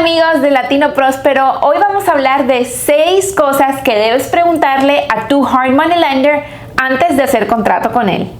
Amigos de Latino Próspero, hoy vamos a hablar de 6 cosas que debes preguntarle a tu Hard Money Lender antes de hacer contrato con él.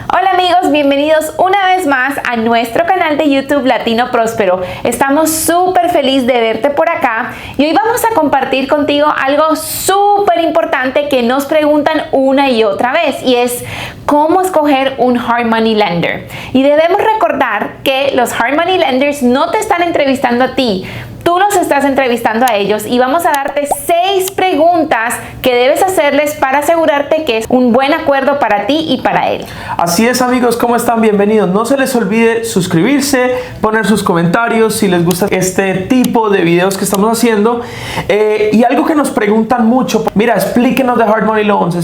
Hola amigos, bienvenidos una vez más a nuestro canal de YouTube Latino Próspero. Estamos súper felices de verte por acá y hoy vamos a compartir contigo algo súper importante que nos preguntan una y otra vez, y es cómo escoger un Hard Money Lender. Y debemos recordar que los Hard Money Lenders no te están entrevistando a ti, tú los estás entrevistando a ellos, y vamos a darte 6 preguntas que debes hacerles para asegurarte que es un buen acuerdo para ti y para él. Así es amigos, ¿cómo están? Bienvenidos. No se les olvide suscribirse, poner sus comentarios si les gusta este tipo de videos que estamos haciendo. Y algo que nos preguntan mucho, mira, explíquenos de Hard Money Loans,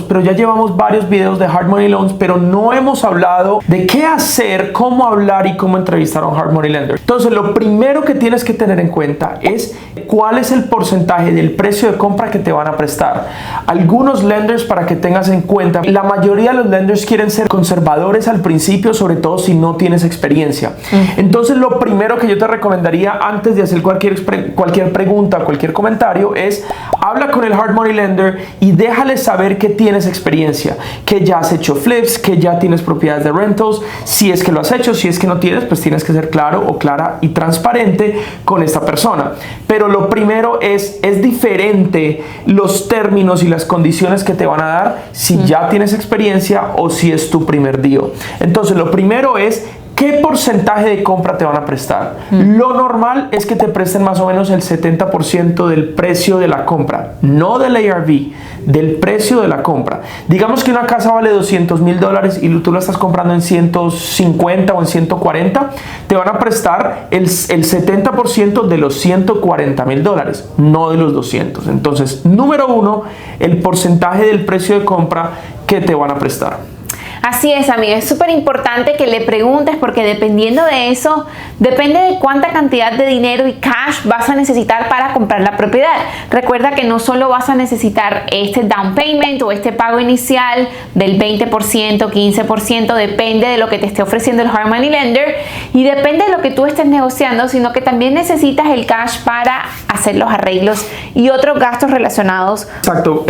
pero ya llevamos varios videos de Hard Money Loans, pero no hemos hablado de qué hacer, cómo hablar y cómo entrevistar a un Hard Money Lender. Entonces, lo primero que tienes que tener en cuenta es cuál es el porcentaje del precio de compra que te van a prestar. Algunos lenders, para que tengas en cuenta, la mayoría de los lenders quieren ser conservadores al principio, sobre todo si no tienes experiencia. Entonces, lo primero que yo te recomendaría antes de hacer cualquier pregunta, cualquier comentario, es habla con el Hard Money Lender y déjale saber que tienes experiencia, que ya has hecho flips, que ya tienes propiedades de rentals. Si es que lo has hecho, si es que no tienes, pues tienes que ser claro o clara y transparente con esta persona. Pero lo primero es diferente los términos y las condiciones que te van a dar si ya tienes experiencia o si es tu primer deal. Entonces, lo primero es ¿qué porcentaje de compra te van a prestar? Lo normal es que te presten más o menos el 70% del precio de la compra, no del ARV, del precio de la compra. Digamos que una casa vale $200,000 y tú la estás comprando en 150 o en 140, te van a prestar el 70% de los $140,000, no de los 200. Entonces, número 1, el porcentaje del precio de compra que te van a prestar. Así es, amigo, es súper importante que le preguntes, porque dependiendo de eso, depende de cuánta cantidad de dinero y cash vas a necesitar para comprar la propiedad. Recuerda que no solo vas a necesitar este down payment o este pago inicial del 20%, 15%, depende de lo que te esté ofreciendo el Hard Money Lender y depende de lo que tú estés negociando, sino que también necesitas el cash para hacer los arreglos y otros gastos relacionados. Exacto,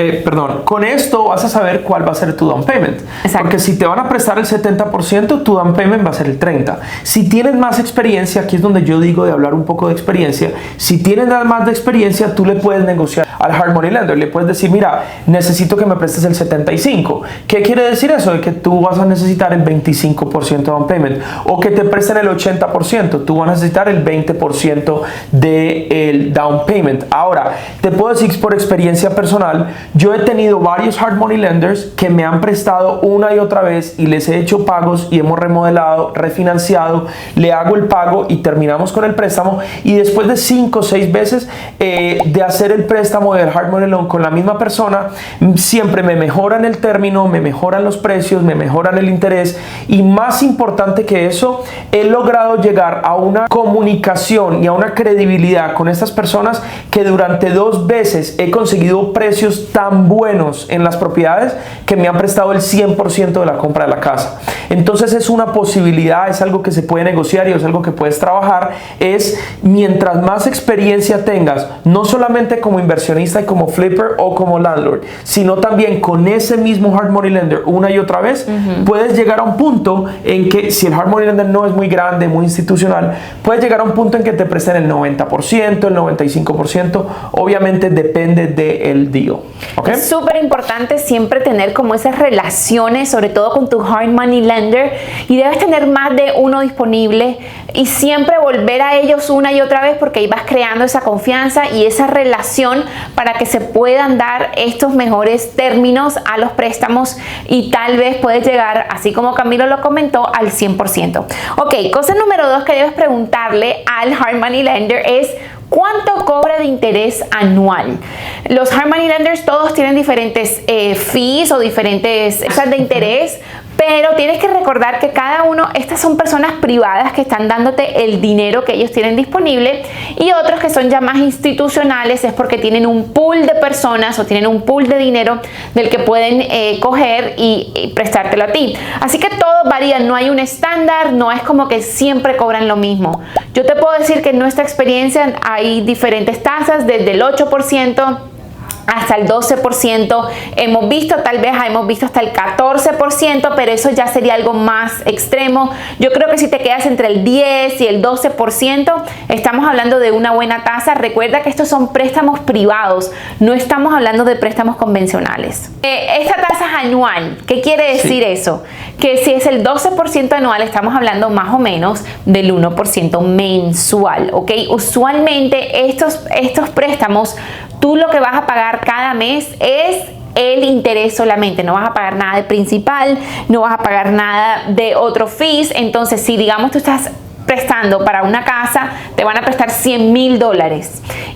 con esto vas a saber cuál va a ser tu down payment. Exacto. Porque si te van a prestar el 70%, tu down payment va a ser el 30%. Si tienes más experiencia, aquí es donde yo digo de hablar un poco de experiencia, si tienes más de experiencia, tú le puedes negociar al Hard Money Lender, le puedes decir, mira, necesito que me prestes el 75%. ¿Qué quiere decir eso? De que tú vas a necesitar el 25% down payment, o que te presten el 80%, tú vas a necesitar el 20% del down payment. Ahora, te puedo decir por experiencia personal, yo he tenido varios Hard Money Lenders que me han prestado una y otra vez y les he hecho pagos y hemos remodelado, refinanciado, le hago el pago y terminamos con el préstamo, y después de 5 o 6 veces de hacer el préstamo del Hard Money Loan con la misma persona, siempre me mejoran el término, me mejoran los precios, me mejoran el interés, y más importante que eso, he logrado llegar a una comunicación y a una credibilidad con estas personas que durante 2 veces he conseguido precios tan buenos en las propiedades que me han prestado el 100% de la compra de la casa. Entonces es una posibilidad, es algo que se puede negociar y es algo que puedes trabajar. Es mientras más experiencia tengas, no solamente como inversionista y como flipper o como landlord, sino también con ese mismo Hard Money Lender una y otra vez, puedes llegar a un punto en que, si el Hard Money Lender no es muy grande, muy institucional, puedes llegar a un punto en que te presten el 90%, el 95%, obviamente depende del deal. ¿Okay? Es súper importante siempre tener como esas relaciones, sobre todo con tu Hard Money Lender, y debes tener más de uno disponible y siempre volver a ellos una y otra vez, porque ahí vas creando esa confianza y esa relación para que se puedan dar estos mejores términos a los préstamos, y tal vez puedes llegar, así como Camilo lo comentó, al 100%. Ok, cosa número 2 que debes preguntarle al Hard Money Lender es ¿cuánto cobra de interés anual? Los Hard Money Lenders todos tienen diferentes fees o diferentes tasas de interés, pero tienes que recordar que cada uno, estas son personas privadas que están dándote el dinero que ellos tienen disponible, y otros que son ya más institucionales es porque tienen un pool de personas o tienen un pool de dinero del que pueden coger y prestártelo a ti. Así que todo varía, no hay un estándar, no es como que siempre cobran lo mismo. Yo te puedo decir que en nuestra experiencia hay diferentes tasas, desde el 8% hasta el 12%, hemos visto hasta el 14%, pero eso ya sería algo más extremo. Yo creo que si te quedas entre el 10 y el 12%, estamos hablando de una buena tasa. Recuerda que estos son préstamos privados, no estamos hablando de préstamos convencionales. Esta tasa es anual. ¿Qué quiere decir eso? Que si es el 12% anual, estamos hablando más o menos del 1% mensual, ¿ok? Usualmente estos préstamos, tú lo que vas a pagar cada mes es el interés solamente, no vas a pagar nada de principal, no vas a pagar nada de otro fees. Entonces, si digamos tú estás prestando para una casa, te van a prestar $100,000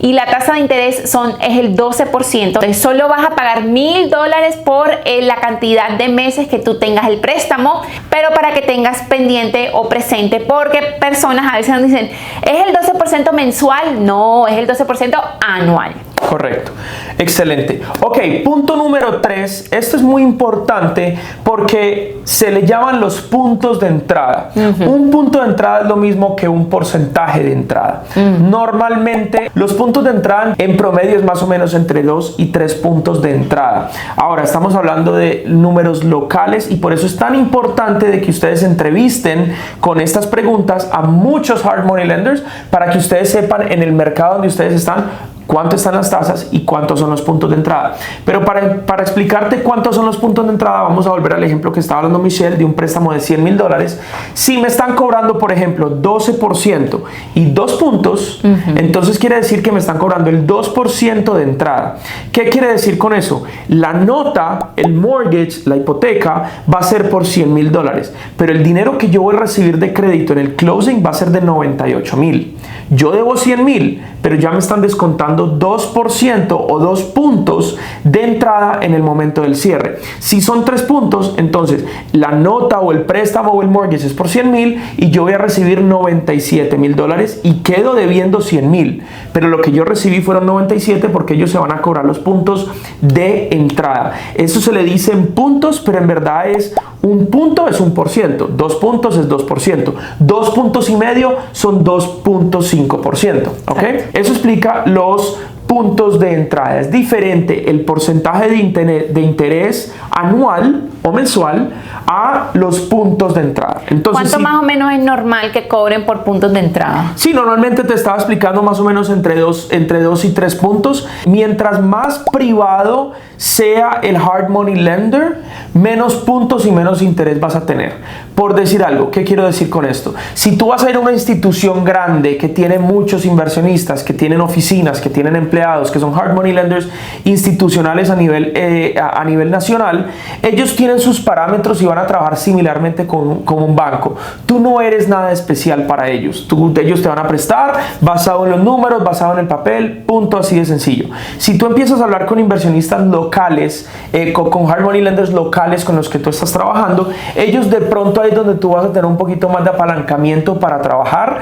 y la tasa de interés es el 12%. Entonces solo vas a pagar $1,000 por la cantidad de meses que tú tengas el préstamo, pero para que tengas pendiente o presente, porque personas a veces nos dicen, ¿es el 12% mensual? No, es el 12% anual. Correcto, excelente. Ok, punto número 3, esto es muy importante porque se le llaman los puntos de entrada. Un punto de entrada es lo mismo que un porcentaje de entrada. Normalmente los puntos de entrada en promedio es más o menos entre 2 y 3 puntos de entrada. Ahora estamos hablando de números locales y por eso es tan importante de que ustedes entrevisten con estas preguntas a muchos hard money lenders para que ustedes sepan en el mercado donde ustedes están cuánto están las tasas y cuántos son los puntos de entrada. Pero para explicarte cuántos son los puntos de entrada, vamos a volver al ejemplo que estaba hablando Michelle de un préstamo de $100,000. Si me están cobrando, por ejemplo, 12% y 2 puntos, entonces quiere decir que me están cobrando el 2% de entrada. ¿Qué quiere decir con eso? La nota, el mortgage, la hipoteca, va a ser por $100,000, pero el dinero que yo voy a recibir de crédito en el closing va a ser de $98,000. Yo debo $100,000, pero ya me están descontando 2% o 2 puntos de entrada en el momento del cierre. Si son 3 puntos, entonces la nota o el préstamo o el mortgage es por $100,000 y yo voy a recibir $97,000 y quedo debiendo $100,000. Pero lo que yo recibí fueron 97 porque ellos se van a cobrar los puntos de entrada. Eso se le dice en puntos, pero en verdad es un punto es 1%, 2 puntos es 2%, 2 puntos y medio son 2.5%, ¿ok? Eso explica los puntos de entrada. Es diferente el porcentaje de interés anual o mensual a los puntos de entrada. Entonces, ¿cuánto más o menos es normal que cobren por puntos de entrada? Sí, normalmente te estaba explicando más o menos entre 2 y 3 puntos. Mientras más privado sea el hard money lender, menos puntos y menos interés vas a tener. Por decir algo, ¿qué quiero decir con esto? Si tú vas a ir a una institución grande que tiene muchos inversionistas, que tienen oficinas, que tienen empleados, que son hard money lenders institucionales a nivel nacional, ellos tienen sus parámetros y van a trabajar similarmente con un banco. Tú no eres nada especial para ellos. Ellos te van a prestar basado en los números, basado en el papel, punto, así de sencillo. Si tú empiezas a hablar con inversionistas locales, con hard money lenders locales con los que tú estás trabajando, ellos de pronto ahí es donde tú vas a tener un poquito más de apalancamiento para trabajar,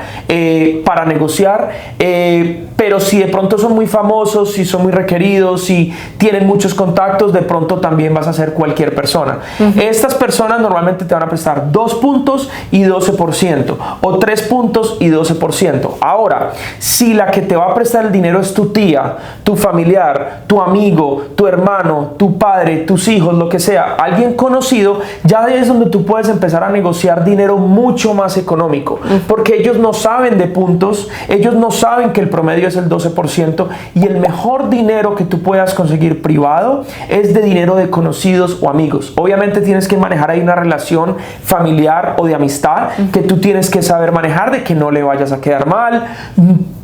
para negociar, pero si de pronto son muy famosos, si son muy requeridos, si tienen muchos contactos, de pronto también vas a ser cualquier persona. Estas personas normalmente te van a prestar 2 puntos y 12% o 3 puntos y 12%. Ahora, si la que te va a prestar el dinero es tu tía, tu familiar, tu amigo, tu hermano, tu padre, tus hijos, lo que sea, alguien conocido, ya es donde tú puedes empezar a negociar dinero mucho más económico, porque ellos no saben de puntos, ellos no saben que el promedio es el 12% y el mejor dinero que tú puedas conseguir privado es de dinero de conocidos o amigos. Obviamente tienes que manejar ahí una relación familiar o de amistad que tú tienes que saber manejar, de que no le vayas a quedar mal,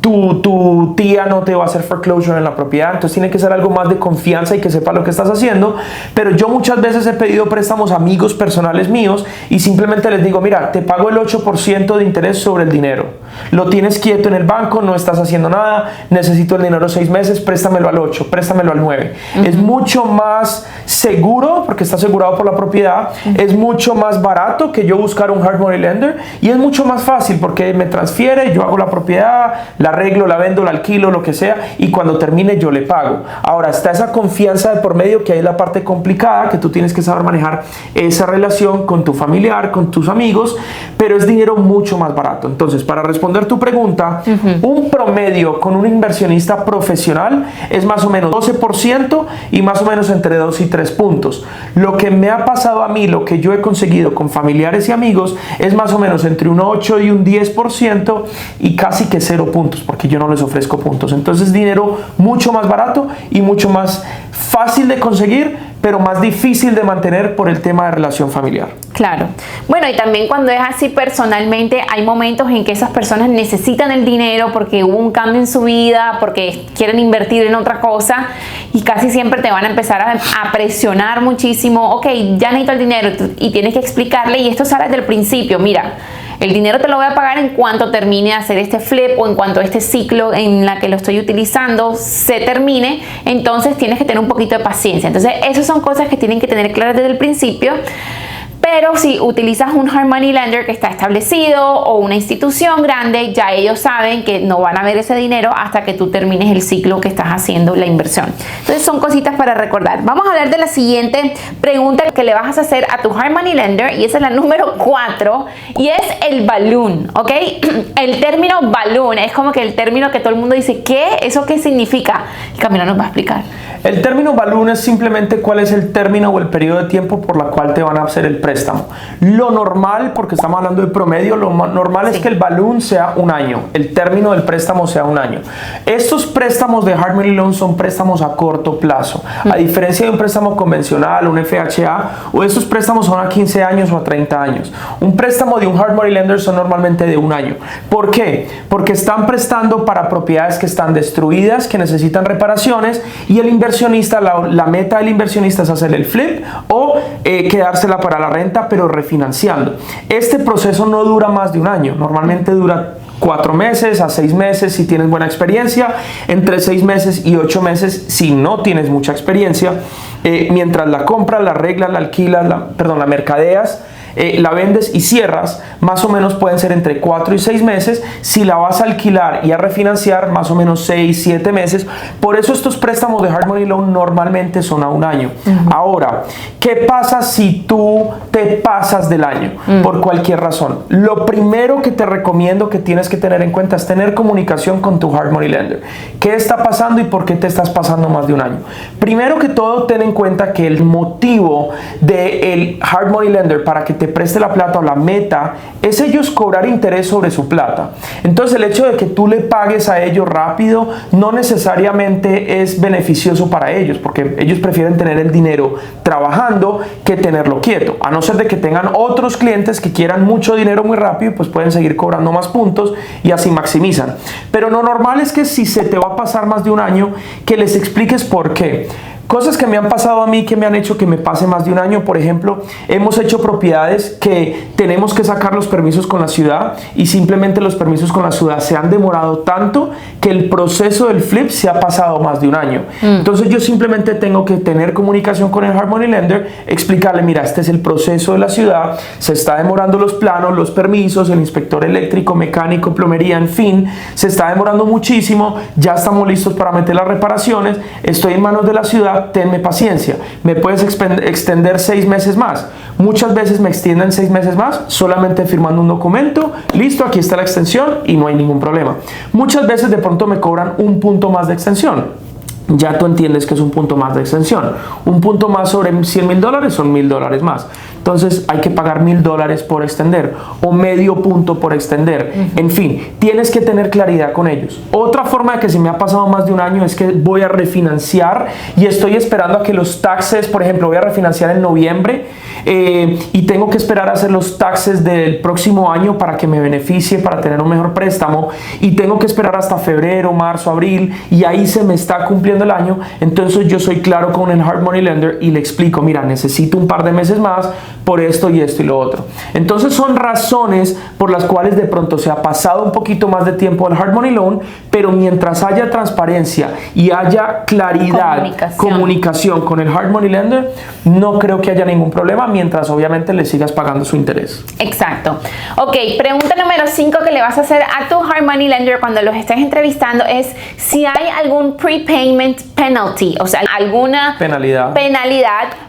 tu tía no te va a hacer foreclosure en la propiedad, entonces tiene que ser algo más de confianza y que sepas lo que estás haciendo, pero yo muchas veces he pedido préstamos a amigos personales míos y simplemente les digo, mira, te pago el 8% de interés sobre el dinero. Lo tienes quieto en el banco, no estás haciendo nada, necesito el dinero 6 meses, préstamelo al 8, préstamelo al 9. Es mucho más seguro porque está asegurado por la propiedad, es mucho más barato que yo buscar un hard money lender y es mucho más fácil porque me transfiere, yo hago la propiedad, la arreglo, la vendo, la alquilo, lo que sea, y cuando termine yo le pago. Ahora está esa confianza de por medio, que ahí es la parte complicada, que tú tienes que saber manejar esa relación con tu familiar, con tus amigos, pero es dinero mucho más barato. Entonces, para responder tu pregunta, un promedio con un inversionista profesional es más o menos 12% y más o menos entre 2 y 3 puntos. Lo que me ha pasado a mí, lo que yo he conseguido con familiares y amigos, es más o menos entre un 8 y un 10% y casi que 0 puntos, porque yo no les ofrezco puntos. Entonces, dinero mucho más barato y mucho más fácil de conseguir, pero más difícil de mantener por el tema de relación familiar. Claro. Bueno, y también cuando es así personalmente, hay momentos en que esas personas necesitan el dinero porque hubo un cambio en su vida, porque quieren invertir en otra cosa, y casi siempre te van a empezar a presionar muchísimo. Ok, ya necesito el dinero, y tienes que explicarle, y esto sale desde el principio. Mira, el dinero te lo voy a pagar en cuanto termine de hacer este flip o en cuanto este ciclo en la que lo estoy utilizando se termine. Entonces tienes que tener un poquito de paciencia. Entonces esas son cosas que tienen que tener claras desde el principio. Pero si utilizas un hard money lender que está establecido o una institución grande, ya ellos saben que no van a ver ese dinero hasta que tú termines el ciclo que estás haciendo la inversión. Entonces son cositas para recordar. Vamos a hablar de la siguiente pregunta que le vas a hacer a tu hard money lender, y esa es la número 4, y es el balloon, ¿ok? El término balloon es como que el término que todo el mundo dice, ¿qué? ¿Eso qué significa? El Camilo nos va a explicar. El término balloon es simplemente cuál es el término o el periodo de tiempo por la cual te van a hacer el préstamo. Lo normal, porque estamos hablando de promedio, lo normal es que el balloon sea un año, el término del préstamo sea un año. Estos préstamos de hard money loan son préstamos a corto plazo, a diferencia de un préstamo convencional, un FHA, o estos préstamos son a 15 años o a 30 años. Un préstamo de un hard money lender son normalmente de un año. ¿Por qué? Porque están prestando para propiedades que están destruidas, que necesitan reparaciones, y el inversionista, la meta del inversionista es hacer el flip o quedársela para la renta, pero refinanciando. Este proceso no dura más de un año, normalmente dura 4 meses a 6 meses si tienes buena experiencia, entre 6 meses y 8 meses si no tienes mucha experiencia, mientras la compras, la arreglas, la alquilas, la mercadeas, la vendes y cierras, más o menos pueden ser entre 4 y 6 meses. Si la vas a alquilar y a refinanciar, más o menos 6, 7 meses. Por eso estos préstamos de hard money loan normalmente son a un año. Ahora, ¿qué pasa si tú te pasas del año? Por cualquier razón. Lo primero que te recomiendo que tienes que tener en cuenta es tener comunicación con tu hard money lender. ¿Qué está pasando y por qué te estás pasando más de un año? Primero que todo, ten en cuenta que el motivo del hard money lender para que te preste la plata o la meta es ellos cobrar interés sobre su plata. Entonces el hecho de que tú le pagues a ellos rápido no necesariamente es beneficioso para ellos, porque ellos prefieren tener el dinero trabajando que tenerlo quieto, a no ser de que tengan otros clientes que quieran mucho dinero muy rápido, pues pueden seguir cobrando más puntos y así maximizan. Pero lo normal es que si se te va a pasar más de un año, que les expliques por qué. Cosas que me han pasado a mí que me han hecho que me pase más de un año. Por ejemplo, hemos hecho propiedades que tenemos que sacar los permisos con la ciudad y simplemente los permisos con la ciudad se han demorado tanto que el proceso del flip se ha pasado más de un año. Entonces yo simplemente tengo que tener comunicación con el hard money lender, explicarle, mira, este es el proceso de la ciudad, se está demorando los planos, los permisos, el inspector eléctrico, mecánico, plomería, en fin, se está demorando muchísimo, ya estamos listos para meter las reparaciones, estoy en manos de la ciudad, tenme paciencia, me puedes extender 6 meses más. Muchas veces me extienden 6 meses más solamente firmando un documento, listo, aquí está la extensión y no hay ningún problema. Muchas veces de pronto me cobran un punto más de extensión. Ya tú entiendes que es un punto más de extensión. Un punto más sobre $100,000 son $1,000 más. Entonces hay que pagar $1,000 por extender o medio punto por extender. En fin, tienes que tener claridad con ellos. Otra forma de que se me ha pasado más de un año es que voy a refinanciar y estoy esperando a que los taxes, por ejemplo, voy a refinanciar en noviembre. y tengo que esperar a hacer los taxes del próximo año para que me beneficie, para tener un mejor préstamo, y tengo que esperar hasta febrero, marzo, abril, y ahí se me está cumpliendo el año. Entonces yo soy claro con el Hard Money Lender y le explico, mira, necesito un par de meses más por esto y esto y lo otro. Entonces son razones por las cuales de pronto se ha pasado un poquito más de tiempo el Hard Money Loan, pero mientras haya transparencia y haya claridad, comunicación con el Hard Money Lender, no creo que haya ningún problema, mientras obviamente le sigas pagando su interés. Exacto. Ok, pregunta número 5 que le vas a hacer a tu Hard Money Lender cuando los estés entrevistando es si hay algún prepayment penalty, o sea, alguna penalidad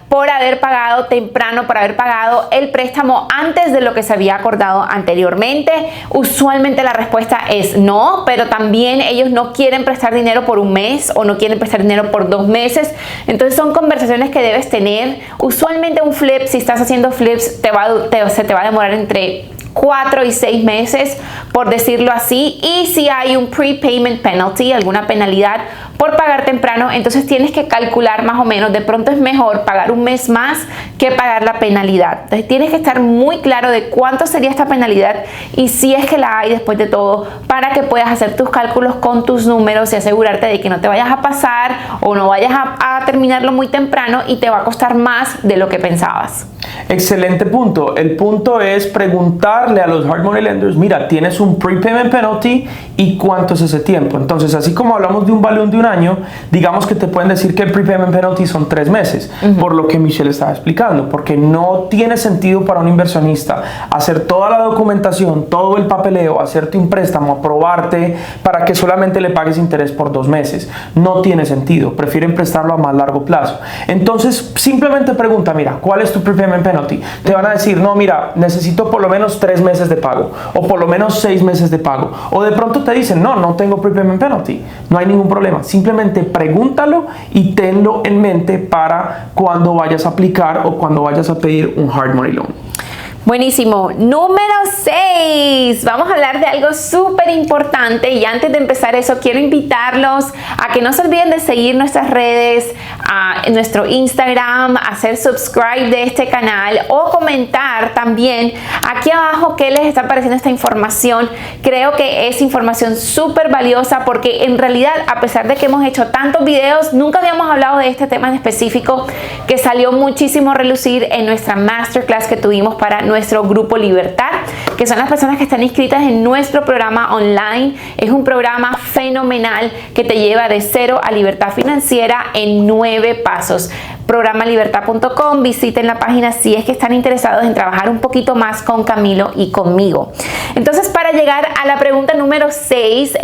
por haber pagado temprano, por haber pagado el préstamo antes de lo que se había acordado anteriormente. Usualmente la respuesta es no, pero también ellos no quieren prestar dinero por un mes o no quieren prestar dinero por 2 meses. Entonces son conversaciones que debes tener. Usualmente un flip, si estás haciendo flips, se te va a demorar entre 4 y 6 meses, por decirlo así. Y si hay un prepayment penalty, alguna penalidad por pagar temprano, entonces tienes que calcular más o menos, de pronto es mejor pagar un mes más que pagar la penalidad. Entonces tienes que estar muy claro de cuánto sería esta penalidad y si es que la hay después de todo, para que puedas hacer tus cálculos con tus números y asegurarte de que no te vayas a pasar o no vayas a terminarlo muy temprano y te va a costar más de lo que pensabas. Excelente punto. El punto es preguntarle a los Hard Money Lenders, mira, tienes un prepayment penalty y cuánto es ese tiempo. Entonces, así como hablamos de un balloon de un año, digamos que te pueden decir que el prepayment penalty son 3 meses, por lo que Michelle estaba explicando, porque no tiene sentido para un inversionista hacer toda la documentación, todo el papeleo, hacerte un préstamo, aprobarte para que solamente le pagues interés por 2 meses. No tiene sentido, prefieren prestarlo a más largo plazo. Entonces, simplemente pregunta, mira, ¿cuál es tu prepayment penalty? Te van a decir, no, mira, necesito por lo menos 3 meses de pago, o por lo menos 6 meses de pago, o de pronto te dicen, no tengo prepayment penalty, no hay ningún problema. Simplemente pregúntalo y tenlo en mente para cuando vayas a aplicar o cuando vayas a pedir un Hard Money Loan. Buenísimo. Número 6. Vamos a hablar de algo súper importante y antes de empezar eso quiero invitarlos a que no se olviden de seguir nuestras redes, en nuestro Instagram, hacer subscribe de este canal o comentar también aquí abajo qué les está pareciendo esta información. Creo que es información súper valiosa porque en realidad, a pesar de que hemos hecho tantos videos, nunca habíamos hablado de este tema en específico que salió muchísimo a relucir en nuestra masterclass que tuvimos para nuestro grupo Libertad, que son las personas que están inscritas en nuestro programa online. Es un programa fenomenal que te lleva de 0 a libertad financiera en 9 pasos. Programalibertad.com, visiten la página si es que están interesados en trabajar un poquito más con Camilo y conmigo. Entonces, para llegar a la pregunta número 6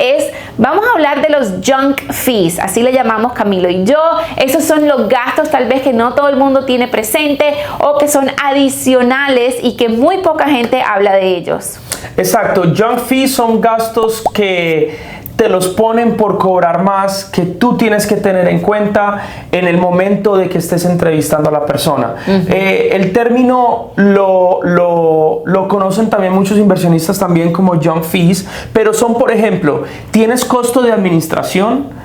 vamos a hablar de los junk fees, así le llamamos Camilo y yo. Esos son los gastos tal vez que no todo el mundo tiene presente o que son adicionales y que muy poca gente habla de ellos. Exacto, junk fees son gastos que te los ponen por cobrar más, que tú tienes que tener en cuenta en el momento de que estés entrevistando a la persona. El término lo conocen también muchos inversionistas también como junk fees, pero son, por ejemplo, tienes costo de administración.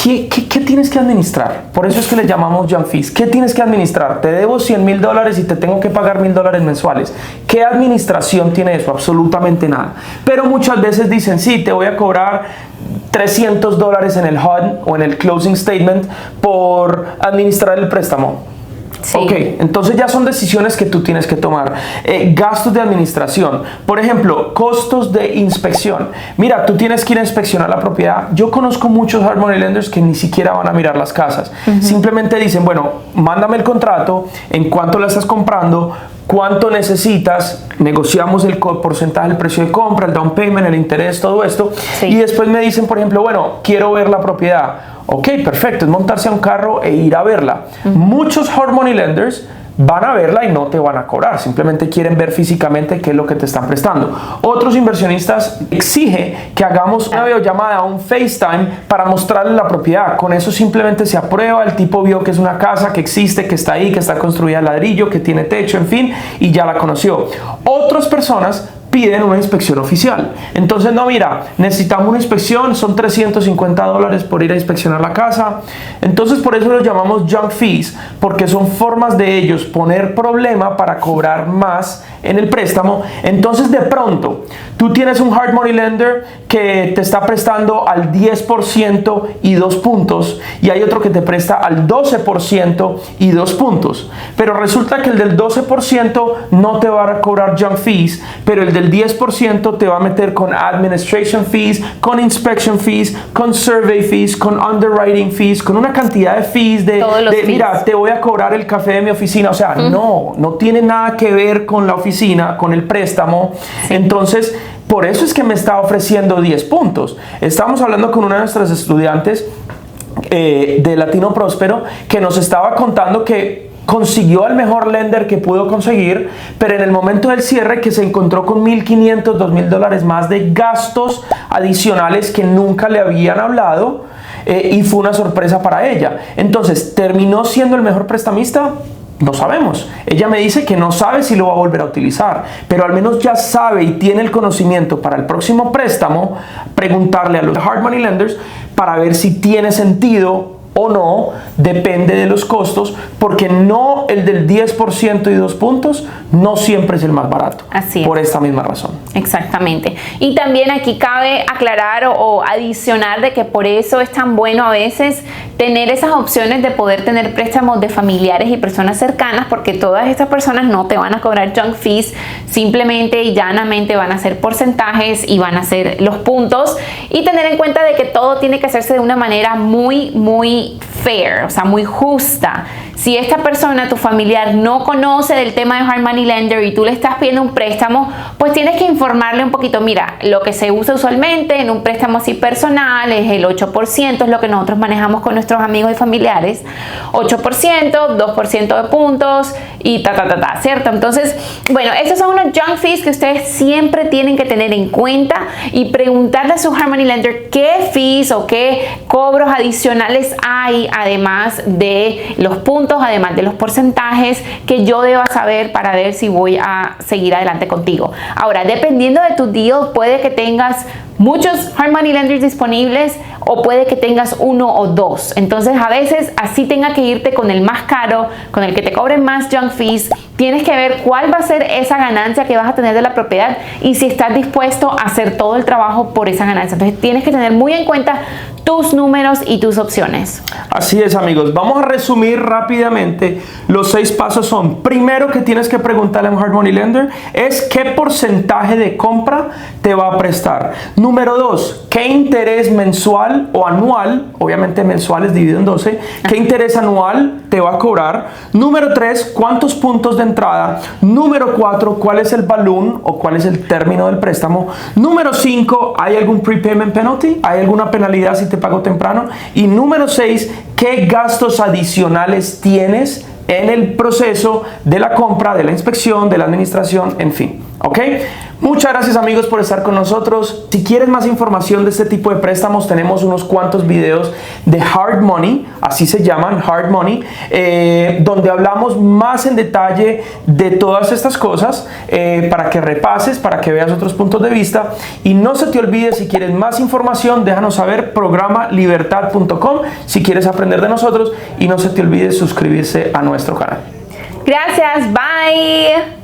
¿Qué tienes que administrar? Por eso es que le llamamos junk fees. ¿Qué tienes que administrar? Te debo $100,000 y te tengo que pagar $1,000 mensuales. ¿Qué administración tiene eso? Absolutamente nada. Pero muchas veces dicen, sí, te voy a cobrar $300 en el HUD o en el closing statement por administrar el préstamo. Sí. Ok, entonces ya son decisiones que tú tienes que tomar. Gastos de administración, por ejemplo, costos de inspección. Mira, tú tienes que ir a inspeccionar la propiedad. Yo conozco muchos hard money lenders que ni siquiera van a mirar las casas. Simplemente dicen, bueno, mándame el contrato, en cuánto la estás comprando, cuánto necesitas, negociamos el porcentaje del precio de compra, el down payment, el interés, todo esto. Sí. Y después me dicen, por ejemplo, bueno, quiero ver la propiedad. Ok, perfecto, es montarse a un carro e ir a verla. Muchos hard money lenders van a verla y no te van a cobrar, simplemente quieren ver físicamente qué es lo que te están prestando. Otros inversionistas exigen que hagamos una videollamada, un FaceTime para mostrarle la propiedad. Con eso simplemente se aprueba, el tipo vio que es una casa que existe, que está ahí, que está construida de ladrillo, que tiene techo, en fin, y ya la conoció. Otras personas piden una inspección oficial. Entonces, no, mira, necesitamos una inspección, son $350 por ir a inspeccionar la casa. Entonces, por eso lo llamamos junk fees, porque son formas de ellos poner problema para cobrar más en el préstamo. Entonces, de pronto, tú tienes un hard money lender que te está prestando al 10% y 2 puntos, y hay otro que te presta al 12% y 2 puntos. Pero resulta que el del 12% no te va a cobrar junk fees, pero el del 10% te va a meter con administration fees, con inspection fees, con survey fees, con underwriting fees, con una cantidad de fees fees. Mira, te voy a cobrar el café de mi oficina. O sea, no tiene nada que ver con la oficina, con el préstamo. Sí. Entonces, por eso es que me está ofreciendo 10 puntos. Estamos hablando con una de nuestras estudiantes de Latino Próspero que nos estaba contando que consiguió el mejor lender que pudo conseguir, pero en el momento del cierre que se encontró con $1,500, $2,000 más de gastos adicionales que nunca le habían hablado, y fue una sorpresa para ella. Entonces, ¿terminó siendo el mejor prestamista? No sabemos. Ella me dice que no sabe si lo va a volver a utilizar, pero al menos ya sabe y tiene el conocimiento para el próximo préstamo preguntarle a los hard money lenders para ver si tiene sentido o no, depende de los costos, porque no el del 10% y 2 puntos no siempre es el más barato. Así es. Por esta misma razón. Exactamente. Y también aquí cabe aclarar o adicionar de que por eso es tan bueno a veces tener esas opciones de poder tener préstamos de familiares y personas cercanas, porque todas estas personas no te van a cobrar junk fees, simplemente y llanamente van a ser porcentajes y van a ser los puntos, y tener en cuenta de que todo tiene que hacerse de una manera muy fair, o sea, muy justa. Si esta persona, tu familiar, no conoce del tema de hard money lender y tú le estás pidiendo un préstamo, pues tienes que informarle un poquito. Mira, lo que se usa usualmente en un préstamo así personal es el 8%, es lo que nosotros manejamos con nuestros amigos y familiares. 8%, 2% de puntos y ¿cierto? Entonces, bueno, estos son unos junk fees que ustedes siempre tienen que tener en cuenta y preguntarle a su hard money lender qué fees o qué cobros adicionales hay, además de los puntos, además de los porcentajes, que yo deba saber para ver si voy a seguir adelante contigo. Ahora, dependiendo de tu deal, puede que tengas muchos hard money lenders disponibles o puede que tengas uno o dos. Entonces, a veces así tenga que irte con el más caro, con el que te cobren más junk fees. Tienes que ver cuál va a ser esa ganancia que vas a tener de la propiedad y si estás dispuesto a hacer todo el trabajo por esa ganancia. Entonces, tienes que tener muy en cuenta tus números y tus opciones. Así es, amigos. Vamos a resumir rápidamente. Los 6 pasos son: primero, que tienes que preguntarle a un hard money lender es qué porcentaje de compra te va a prestar. Número 2, qué interés mensual o anual, obviamente mensual es dividido en 12, qué interés anual te va a cobrar. Número 3, cuántos puntos de entrada. Número 4, cuál es el balloon o cuál es el término del préstamo. Número 5, ¿hay algún prepayment penalty? ¿Hay alguna penalidad si te pago temprano? Y número 6, ¿qué gastos adicionales tienes en el proceso de la compra, de la inspección, de la administración, en fin? ¿Ok? Muchas gracias, amigos, por estar con nosotros. Si quieres más información de este tipo de préstamos, tenemos unos cuantos videos de Hard Money, así se llaman, Hard Money, donde hablamos más en detalle de todas estas cosas, para que repases, para que veas otros puntos de vista. Y no se te olvide, si quieres más información, déjanos saber, programalibertad.com, si quieres aprender de nosotros, y no se te olvide suscribirse a nuestro canal. Gracias, bye.